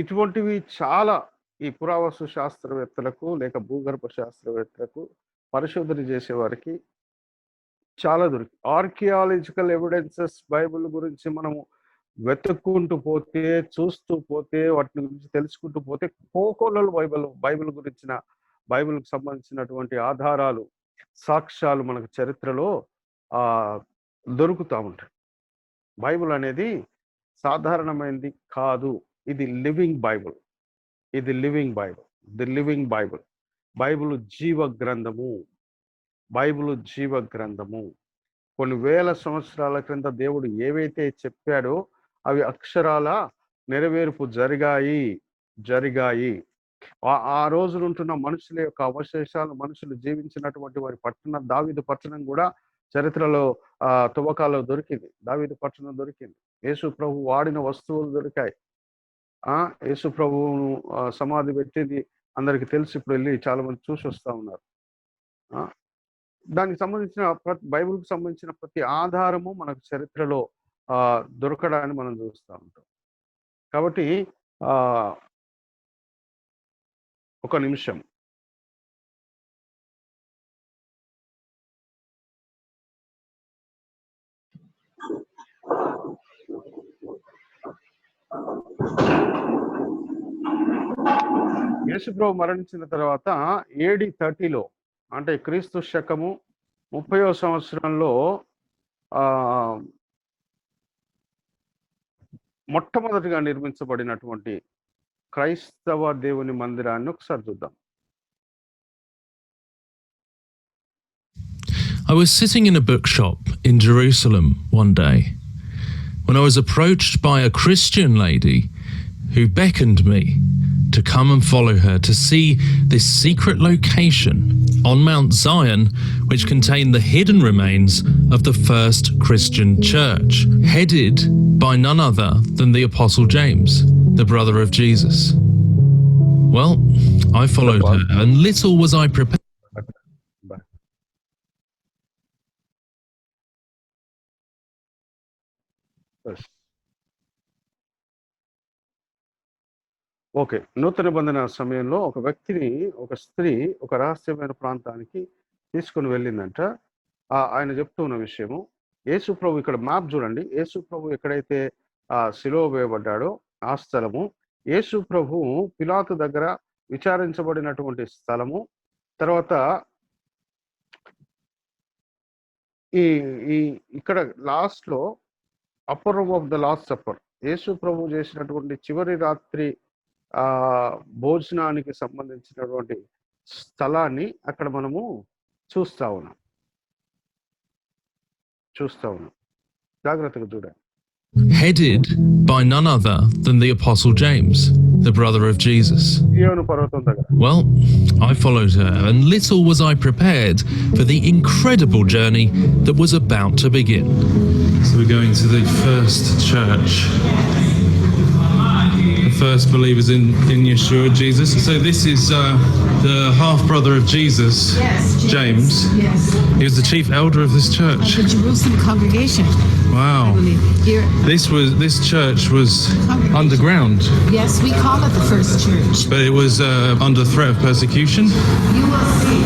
ఇటువంటివి చాలా ఈ పురావస్తు శాస్త్రవేత్తలకు లేక భూగర్భ శాస్త్రవేత్తలకు, పరిశోధన చేసే వారికి చాలా దొరికి. ఆర్కియాలజికల్ ఎవిడెన్సెస్ బైబిల్ గురించి మనము వెతుక్కుంటూ పోతే, చూస్తూ పోతే, వాటి గురించి తెలుసుకుంటూ పోతే కోకొల్లలు బైబిల్కి సంబంధించినటువంటి ఆధారాలు, సాక్ష్యాలు మనకు చరిత్రలో దొరుకుతూ ఉంటాయి. బైబిల్ అనేది సాధారణమైనది కాదు. ఇది లివింగ్ బైబిల్. బైబిల్ జీవ గ్రంథము. కొన్ని వేల సంవత్సరాల క్రింద దేవుడు ఏవైతే చెప్పాడో అవి అక్షరాల నెరవేర్పు జరిగాయి. ఆ రోజున ఉంటున్న మనుషుల యొక్క అవశేషాలు, మనుషులు జీవించినటువంటి వారి పట్టణం, దావీదు పట్టణం కూడా చరిత్రలో తువ్వకాల్లో దొరికింది. దావీదు పట్టణం దొరికింది. యేసు ప్రభు వాడిన వస్తువులు దొరికాయి. యేసు ప్రభువును సమాధి పెట్టింది అందరికీ తెలిసి ఇప్పుడు వెళ్ళి చాలా మంది చూసి వస్తూ ఉన్నారు. దానికి సంబంధించిన బైబిల్కి సంబంధించిన ప్రతి ఆధారము మనకు చరిత్రలో దొరకడాన్ని మనం చూస్తూ ఉంటాం. కాబట్టి ఒక నిమిషం. యేసుప్రభు మరణించిన తర్వాత AD 30లో అంటే క్రీస్తు శకము 30వ సంవత్సరంలో మొట్టమొదటిగా నిర్మించబడినటువంటి క్రైస్తవ దేవుని మందిరాన్ని ఒకసారి చూద్దాం. I was sitting in a bookshop in Jerusalem one day when I was approached by a Christian lady who beckoned me to come and follow her to see this secret location on Mount Zion, which contained the hidden remains of the first Christian church, headed by none other than the Apostle James, the brother of Jesus. Well, I followed her, and little was I prepared. Okay. నూతన నిబంధన సమయంలో ఒక స్త్రీ ఒక రహస్యమైన ప్రాంతానికి తీసుకుని వెళ్ళిందంట. ఆయన చెప్తూ ఉన్న విషయము, యేసు ప్రభు ఇక్కడ మ్యాప్ చూడండి. యేసు ప్రభు ఎక్కడైతే శిలువ వేయబడ్డాడో ఆ స్థలము, యేసు ప్రభు పిలాతు దగ్గర విచారించబడినటువంటి స్థలము, తర్వాత ఇక్కడ లాస్ట్ లో upper room of the last supper, Yesu ప్రభు చేసినటువంటి చివరి రాత్రి భోజనానికి సంబంధించినటువంటి స్థలాన్ని అక్కడ మనము చూస్తా ఉన్నాం. జాగ్రత్తగా చూడండి. Headed by none other than the Apostle James, the brother of Jesus. Well, I followed her, and little was I prepared for the incredible journey that was about to begin. So we're going to the first church, the first believers in Yeshua, Jesus. So this is the half-brother of Jesus, James. Yes. He was the chief elder of this church. Of the Jerusalem congregation. Wow. This church was underground. Yes, we call it the first church. But it was under threat of persecution. You will see.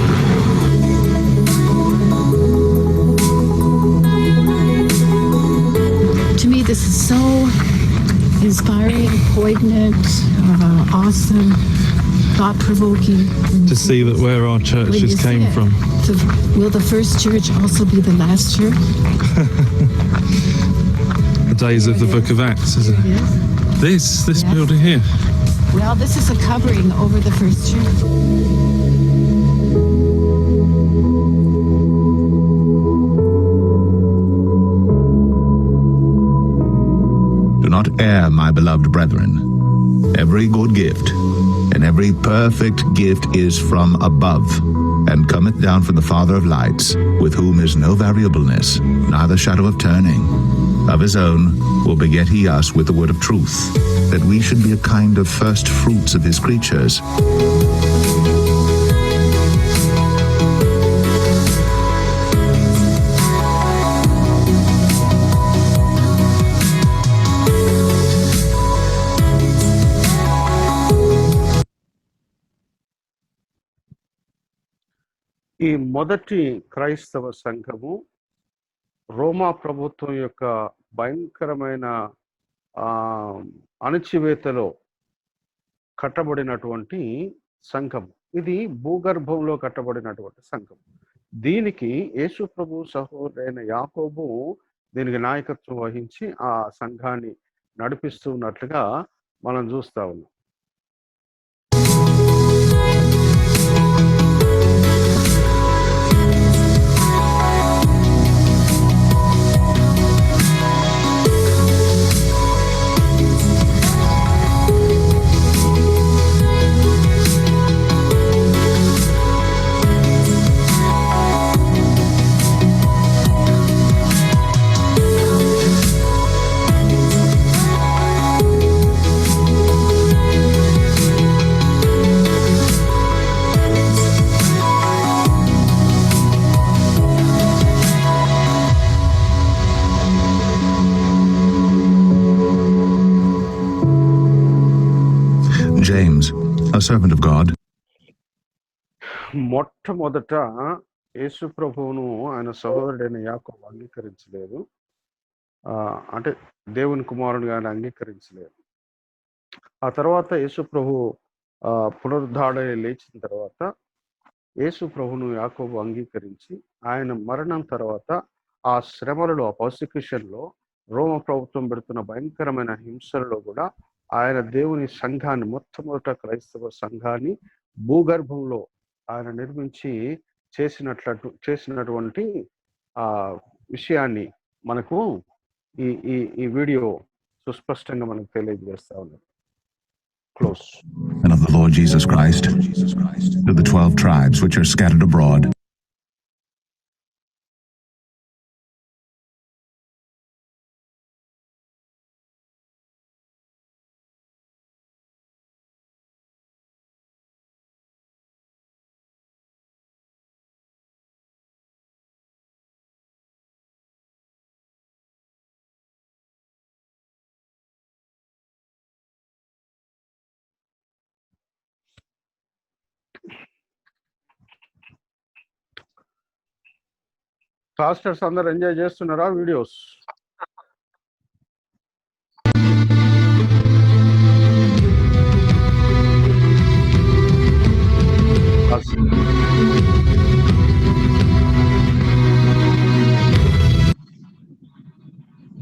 To me, this is so inspiring, poignant, awesome, thought-provoking. To see that where our churches came from. Will the first church also be the last church? The days of the book of Acts, isn't it? This building here. Well, this is a covering over the first church. Do not err, my beloved brethren. Every good gift and every perfect gift is from above, and cometh down from the Father of lights, with whom is no variableness, neither shadow of turning. Of his own will beget he us with the word of truth, that we should be a kind of first fruits of his creatures. ఈ మొదటి క్రైస్తవ సంఘము రోమా ప్రభుత్వం యొక్క భయంకరమైన అణచివేతలో కట్టబడినటువంటి సంఘం. ఇది భూగర్భంలో కట్టబడినటువంటి సంఘం. దీనికి యేసు ప్రభు సహోదరైన యాకోబు దీనికి నాయకత్వం వహించి ఆ సంఘాన్ని నడిపిస్తున్నట్లుగా మనం చూస్తా ఉన్నాం. servant of God. మొట్టమొదట యేసు ప్రభువును ఆయన సహోదరుడైన యాకోబు అంగీకరించలేదు. అంటే దేవుని కుమారునిగా ఆయన అంగీకరించలేదు. ఆ తర్వాత యేసు ప్రభు పునరుద్ధారణ లేచిన తర్వాత యేసు ప్రభును యాకోబు అంగీకరించి ఆయన మరణం తర్వాత ఆ శ్రమలలో, ఆ పర్సిక్యూషన్లో, రోమ ప్రభుత్వం పెడుతున్న భయంకరమైన హింసలలో కూడా ఆయన దేవుని సంఘాన్ని, మొట్టమొదట క్రైస్తవ సంఘాన్ని భూగర్భంలో ఆయన నిర్మించి చేసినటువంటి ఆ విషయాన్ని మనకు ఈ వీడియో సుస్పష్టంగా మనకు తెలియజేస్తా ఉన్నది. Close. And of the Lord Jesus Christ, to the 12 tribes which are scattered abroad. Pastors అందరు ఎంజాయ్ చేస్తున్నారా వీడియోస్?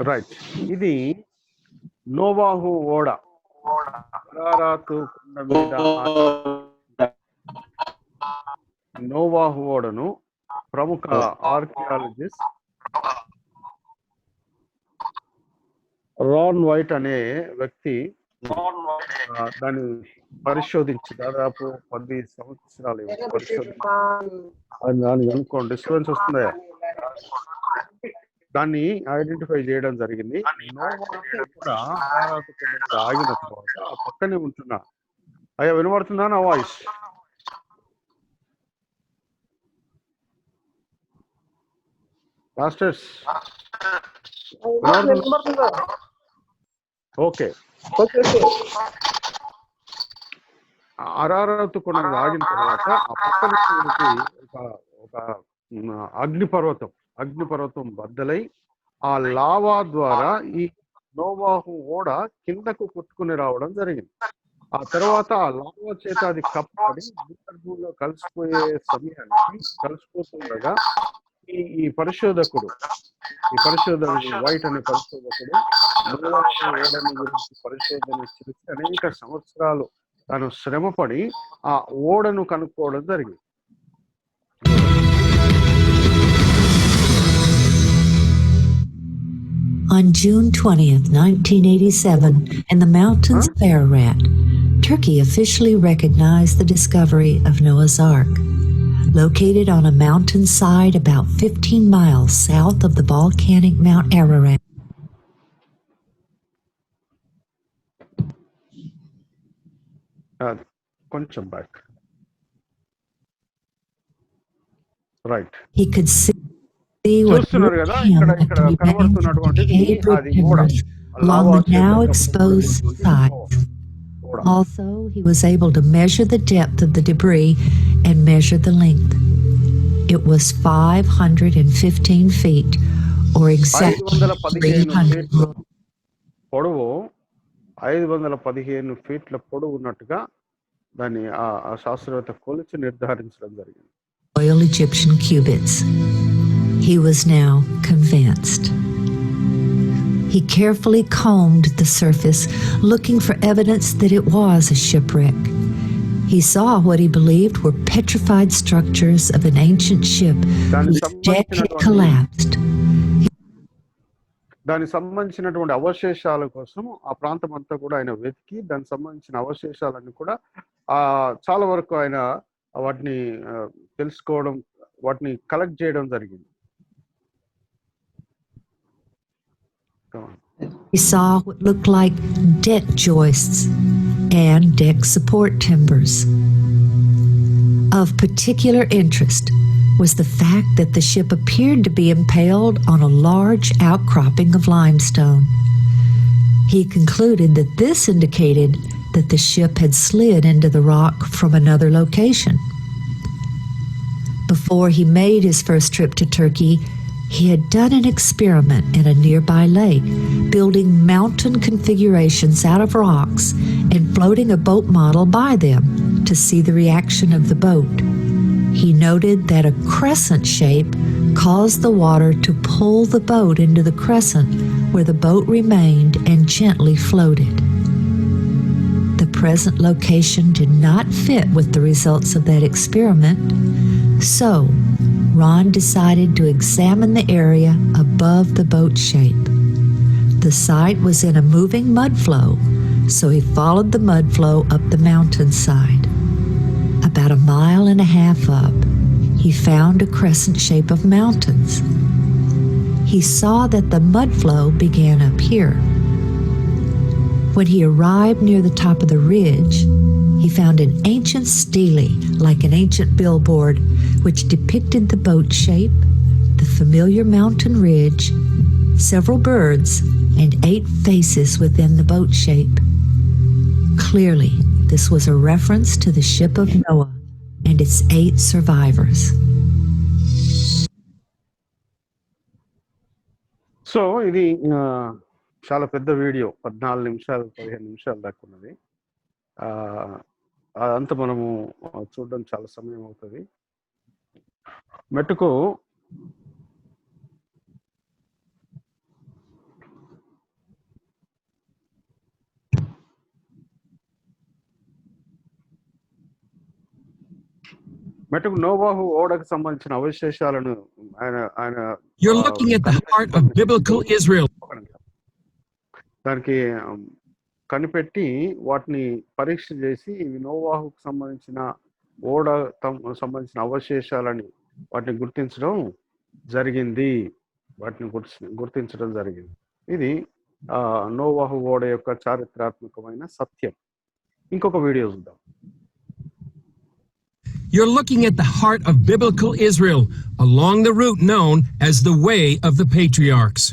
రైట్. ఇది నోవాహు ఓడ, అరారాతు కొండ మీద నోవాహు ఓడను ప్రముఖ ఆర్కియాలజిస్ట్ రాన్ వైట్ అనే వ్యక్తి దాన్ని పరిశోధించి దాదాపు 10 సంవత్సరాలు దాన్ని అనుకోండి, డిస్టర్బెన్స్ వస్తుందా? దాన్ని ఐడెంటిఫై చేయడం జరిగింది. కూడా ఆగిన తర్వాత ఆ పక్కనే ఉంటున్నా. అయ్యా వినబడుతుందా నా వాయిస్? Masters okay. అరారతు కొండ ఆగిన తర్వాత ఆ పక్కన ఒక అగ్నిపర్వతం బద్దలై ఆ లావా ద్వారా ఈ నోవాహు ఓడ కిందకు కొట్టుకుని రావడం జరిగింది. ఆ తర్వాత ఆ లావా చేత అది కప్పబడి భూగర్భంలో కలిసిపోయే సమయానికి కలిసిపోతుండగా ఈ పరిశోధకుడు వైట్ అనే పరిశోధకుడు నోవాహు ఓడని గురించి పరిశోధన చేసి అనేక సంవత్సరాలు తాను శ్రమపడి ఆ ఓడను కనుక్కోవడం జరిగింది. On June 20th, 1987, in the mountains of Ararat, Turkey officially recognized the discovery of Noah's Ark. Located on a mountainside about 15 miles south of the volcanic Mount Ararat. కొంచెం back. Right. He could see what చూస్తున్నారు కదా, ఇక్కడ కనబడుతున్నటువంటిది అది ఓడ, along the now exposed sides. Also, he was able to measure the depth of the debris and measure the length. It was 515 feet, or exactly 300 పొడవు 515 ఫీట్ల పొడవు ఉన్నట్టుగా దాన్ని ఆ శాస్త్రవేత్త కొలిచి నిర్ధారించడం జరిగింది. Royal Egyptian cubits. He was now convinced. He carefully combed the surface, looking for evidence that it was a shipwreck. He saw what he believed were petrified structures of an ancient ship whose deck had collapsed. దానికి సంబంధించినటువంటి అవశేషాల కోసం ఆ ప్రాంతం అంతా కూడా ఆయన వెతికి దానికి సంబంధించిన అవశేషాలన్నీ కూడా చాలా వరకు ఆయన వాటిని తెలుసుకోవడం, వాటిని కలెక్ట్ చేయడం జరిగింది. He saw what looked like deck joists and deck support timbers. Of particular interest was the fact that the ship appeared to be impaled on a large outcropping of limestone. He concluded that this indicated that the ship had slid into the rock from another location. Before he made his first trip to Turkey, he had done an experiment in a nearby lake, building mountain configurations out of rocks and floating a boat model by them to see the reaction of the boat. He noted that a crescent shape caused the water to pull the boat into the crescent, where the boat remained and gently floated. The present location did not fit with the results of that experiment, so Ron decided to examine the area above the boat shape. The site was in a moving mud flow, so he followed the mud flow up the mountainside. About 1.5 miles up, he found a crescent shape of mountains. He saw that the mud flow began up here. When he arrived near the top of the ridge, he found an ancient stele, like an ancient billboard, which depicted the boat shape, the familiar mountain ridge, several birds, and 8 faces within the boat shape. Clearly, this was a reference to the ship of Noah and its 8 survivors. So ఇది చాలా పెద్ద వీడియో, 14 నిమిషాలు 15 నిమిషాలు దాకా ఉన్నది. అదంతా మనము చూడడం చాలా సమయం అవుతుంది. మెట్టుకు నోవాహు ఓడకు సంబంధించిన అవశేషాలను ఆయన You're looking at the heart of biblical Israel. దానికి కనిపెట్టి వాటిని పరీక్ష చేసి ఇవి నోవాహుకు సంబంధించిన ఓడ సంబంధించిన అవశేషాలని వాటిని గుర్తించడం జరిగింది. ఇది నోవాహు ఓడ యొక్క చారిత్రాత్మకమైన సత్యం. ఇంకొక వీడియో చూద్దాం. You're looking at the heart of biblical Israel, along the route known as the Way of the Patriarchs.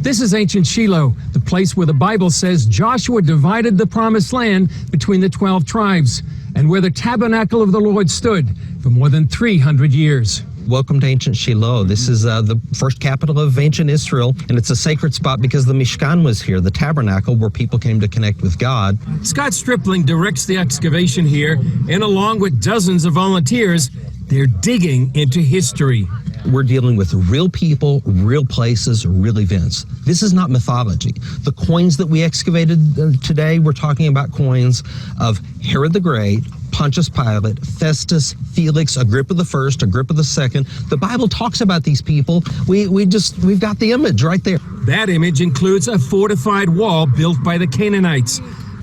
This is ancient Shiloh, the place where the Bible says Joshua divided the promised land between the 12 tribes, and where the tabernacle of the Lord stood for more than 300 years. Welcome to ancient Shiloh. This is the first capital of ancient Israel, and it's a sacred spot because the Mishkan was here, the tabernacle where people came to connect with God. Scott Stripling directs the excavation here, and along with dozens of volunteers, they're digging into history. We're dealing with real people, real places, real events. This is not mythology. The coins that we excavated today, we're talking about coins of Herod the Great, Pontius Pilate, Festus, Felix, Agrippa the First, Agrippa the Second. The Bible talks about these people. We've got the image right there. That image includes a fortified wall built by the Canaanites.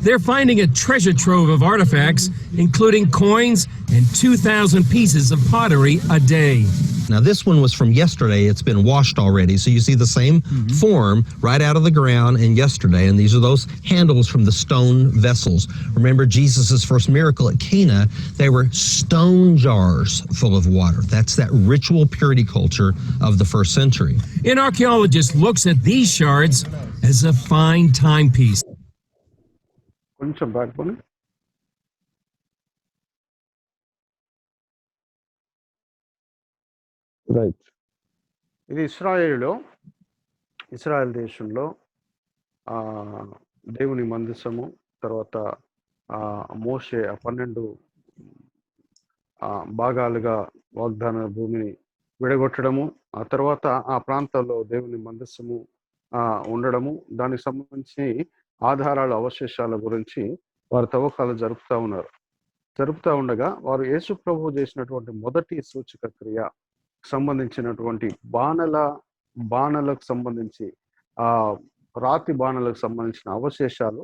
They're finding a treasure trove of artifacts, including coins and 2,000 pieces of pottery a day. Now this one was from yesterday. It's been washed already. So you see the same form right out of the ground and yesterday. And these are those handles from the stone vessels. Remember Jesus' first miracle at Cana, they were stone jars full of water. That's that ritual purity culture of the first century. An archaeologist looks at these shards as a fine timepiece. కొంచెం బాగుంది. రైట్. ఇది ఇస్రాయేల్ దేశంలో దేవుని మందసము, తర్వాత మోషే 12 భాగాలుగా వాగ్దాన భూమిని విడగొట్టడము, ఆ తర్వాత ఆ ప్రాంతాల్లో దేవుని మందసము ఉండడము, దానికి సంబంధించి ఆధారాల అవశేషాల గురించి వారు తవ్వకాలు జరుపుతూ ఉండగా వారు యేసు ప్రభువు చేసినటువంటి మొదటి సూచక క్రియ సంబంధించినటువంటి బాణలకు సంబంధించి రాతి బాణలకు సంబంధించిన అవశేషాలు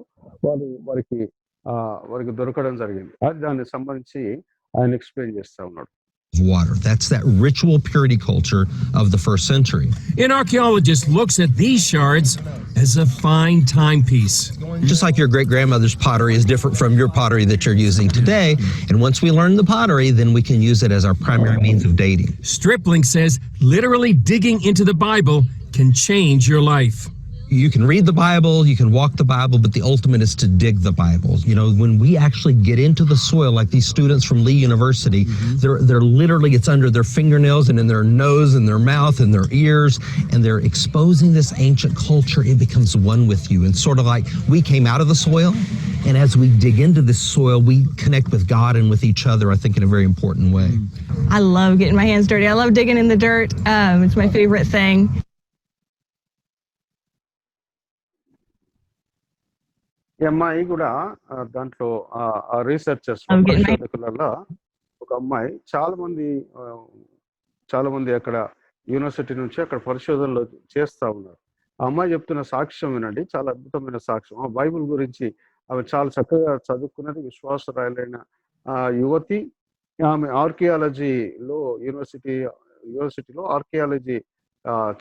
వారికి దొరకడం జరిగింది. అది దానికి సంబంధించి ఆయన ఎక్స్ప్లెయిన్ చేస్తా ఉన్నాడు. Water. That's that ritual purity culture of the first century. An archaeologist looks at these shards as a fine timepiece. Just like your great-grandmother's pottery is different from your pottery that you're using today, and once we learn the pottery, then we can use it as our primary means of dating. Stripling says literally digging into the Bible can change your life. You can read the Bible, you can walk the Bible, but the ultimate is to dig the Bible. You know, when we actually get into the soil, like these students from Lee University, they're literally, it's under their fingernails and in their nose and their mouth and their ears, and they're exposing this ancient culture. It becomes one with you. And sort of like we came out of the soil, and as we dig into this soil, we connect with God and with each other, I think, in a very important way. I love getting my hands dirty. I love digging in the dirt. It's my favorite thing. ఈ అమ్మాయి కూడా దాంట్లో రీసెర్చర్స్ పరిశోధకులలో ఒక అమ్మాయి చాలా మంది అక్కడ యూనివర్సిటీ నుంచి అక్కడ పరిశోధనలు చేస్తా ఉన్నారు. ఆ అమ్మాయి చెప్తున్న సాక్ష్యం వినండి, చాలా అద్భుతమైన సాక్ష్యం. ఆ బైబిల్ గురించి ఆమె చాలా చక్కగా చదువుకున్నది, విశ్వాసరాలైన యువతి. ఆమె ఆర్కియాలజీలో యూనివర్సిటీలో ఆర్కియాలజీ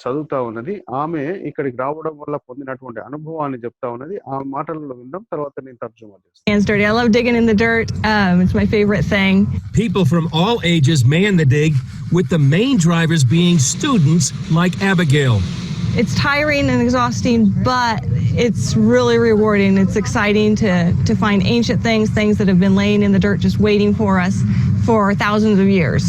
చదువుతా ఉన్నది. ఆమె ఇక్కడికి రావడం వల్ల పొందినటువంటి అనుభవాన్ని చెప్తా ఉన్నది. ఆ మాటలలో విందాం, తర్వాత నేను తర్జుమా చేస్తాను. Hands dirty. I love digging in the dirt. It's my favorite thing. People from all ages man the dig, with the main drivers being students like Abigail. It's tiring and exhausting, but it's really rewarding. It's exciting to find ancient things that have been laying in the dirt just waiting for us for thousands of years.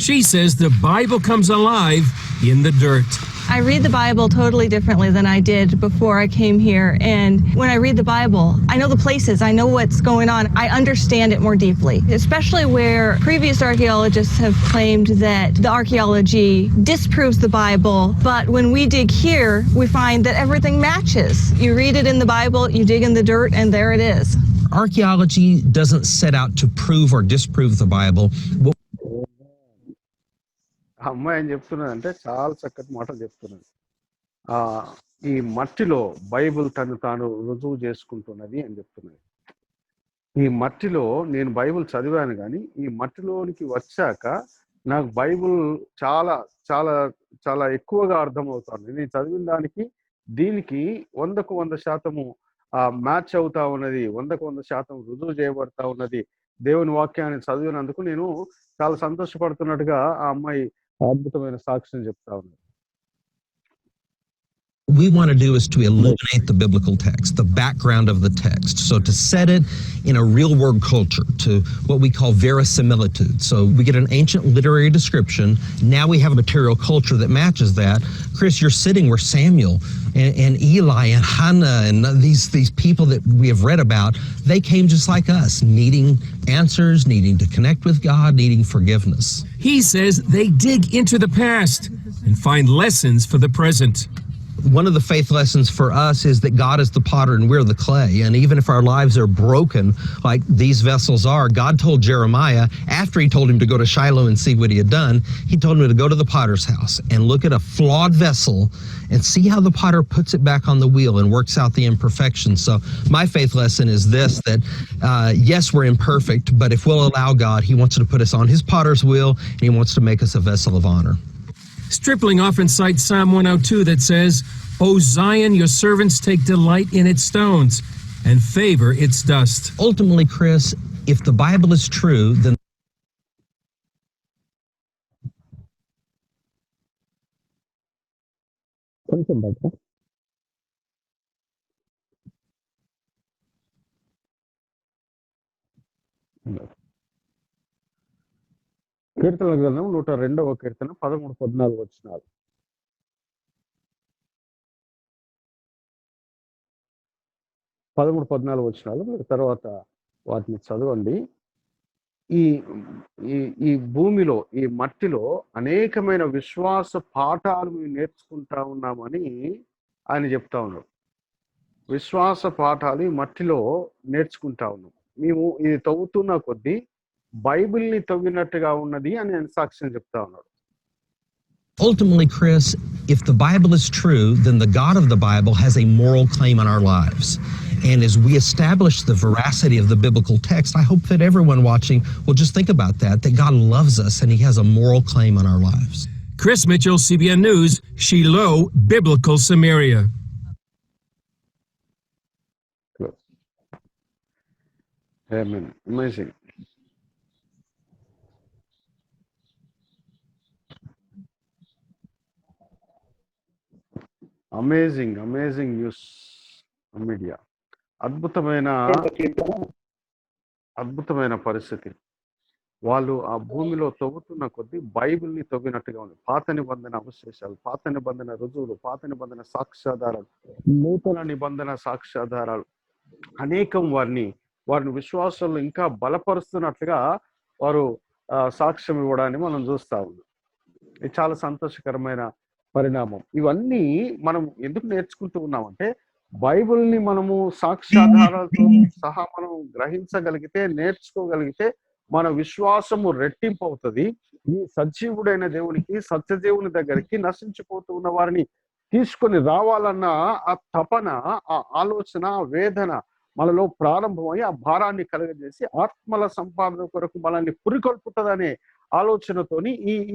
She says the Bible comes alive in the dirt. I read the Bible totally differently than I did before I came here. And when I read the Bible, I know the places, I know what's going on. I understand it more deeply, especially where previous archaeologists have claimed that the archaeology disproves the Bible. But when we dig here, we find that everything matches. You read it in the Bible, you dig in the dirt, and there it is. Archaeology doesn't set out to prove or disprove the Bible. అమ్మాయి ఏం చెప్తున్నదంటే చాలా చక్కటి మాటలు చెప్తున్నది. ఈ మట్టిలో బైబిల్ తను తాను రుజువు చేసుకుంటున్నది అని చెప్తున్నది. ఈ మట్టిలో నేను బైబిల్ చదివాను, కానీ ఈ మట్టిలోనికి వచ్చాక నాకు బైబిల్ చాలా చాలా చాలా ఎక్కువగా అర్థమవుతుంది. నేను చదివిన దానికి దీనికి 100% మ్యాచ్ అవుతా ఉన్నది, 100% రుజువు చేయబడతా ఉన్నది. దేవుని వాక్యాన్ని చదివినందుకు నేను చాలా సంతోషపడుతున్నట్టుగా ఆ అమ్మాయి అద్భుతమైన సాక్ష్యం చెప్తా ఉన్నది. We want to do is to illuminate the biblical text, the background of the text. So to set it in a real world culture, to what we call verisimilitude. So we get an ancient literary description. Now we have a material culture that matches that. Chris, you're sitting where Samuel and Eli and Hannah and these people that we have read about, they came just like us, needing answers, needing to connect with God, needing forgiveness. He says they dig into the past and find lessons for the present. One of the faith lessons for us is that God is the potter and we're the clay. And even if our lives are broken, like these vessels are, God told Jeremiah, after he told him to go to Shiloh and see what he had done, he told him to go to the potter's house and look at a flawed vessel and see how the potter puts it back on the wheel and works out the imperfections. So my faith lesson is this, that yes, we're imperfect, but if we'll allow God, he wants to put us on his potter's wheel and he wants to make us a vessel of honor. Stripling often cites Psalm 102 that says, "O Zion, your servants take delight in its stones and favor its dust." Ultimately, Chris, if the Bible is true, then కీర్తనల గ్రంథం 102వ కీర్తన 13-14 వచనాలు. 13-14 వచనాలు మీరు తర్వాత వాటిని చదవండి. ఈ భూమిలో, ఈ మట్టిలో అనేకమైన విశ్వాస పాఠాలు మేము నేర్చుకుంటా ఉన్నామని ఆయన చెప్తా ఉన్నాడు. విశ్వాస పాఠాలు ఈ మట్టిలో నేర్చుకుంటా ఉన్నాం. మేము ఇది తవ్వుతున్న కొద్దీ బైబిల్ని తవ్వినట్టుగా ఉన్నది అని ఆయన సాక్ష్యం చెప్తా ఉన్నాడు. ultimately, Chris, if the Bible is true, then the God of the Bible has a moral claim on our lives. And as we establish the veracity of the biblical text, I hope that everyone watching will just think about that God loves us and he has a moral claim on our lives. Chris Mitchell, CBN News, Shiloh, Biblical Samaria. Amen. Amazing. Amazing news media. అద్భుతమైన పరిస్థితి. వాళ్ళు ఆ భూమిలో తవ్వుతున్న కొద్దీ బైబిల్ని తవ్వినట్టుగా ఉంది. పాత నిబంధన అవశేషాలు, పాత నిబంధన రుజువులు, పాత నిబంధన సాక్ష్యాధారాలు, నూతన నిబంధన సాక్ష్యాధారాలు అనేకం వారిని విశ్వాసంలో ఇంకా బలపరుస్తున్నట్లుగా వారు సాక్ష్యం ఇవ్వడాన్ని మనం చూస్తా ఉన్నాం. ఇది చాలా సంతోషకరమైన పరిణామం. ఇవన్నీ మనం ఎందుకు నేర్చుకుంటూ ఉన్నామంటే, బైబిల్ని మనము సాక్ష్యాధారాలతో సహా మనం గ్రహించగలిగితే, నేర్చుకోగలిగితే మన విశ్వాసము రెట్టింపు అవుతుంది. ఈ సజీవుడైన దేవునికి, సత్యదేవుని దగ్గరికి నశించిపోతూ ఉన్న వారిని తీసుకొని రావాలన్న ఆ తపన, ఆ ఆలోచన, వేదన మనలో ప్రారంభమై ఆ భారాన్ని కలగజేసి ఆత్మల సంపాదన కొరకు మనల్ని పురికొల్పుతుందనే ఆలోచనతోని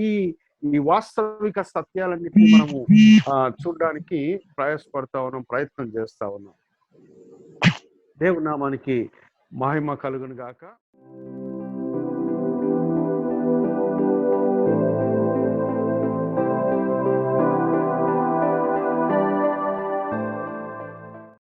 ఈ వాస్తవిక సత్యాలన్నిటినీ మనము చూడడానికి ప్రయత్నం చేస్తా ఉన్నాం. దేవుని నామానికి మహిమ కలుగును గాక.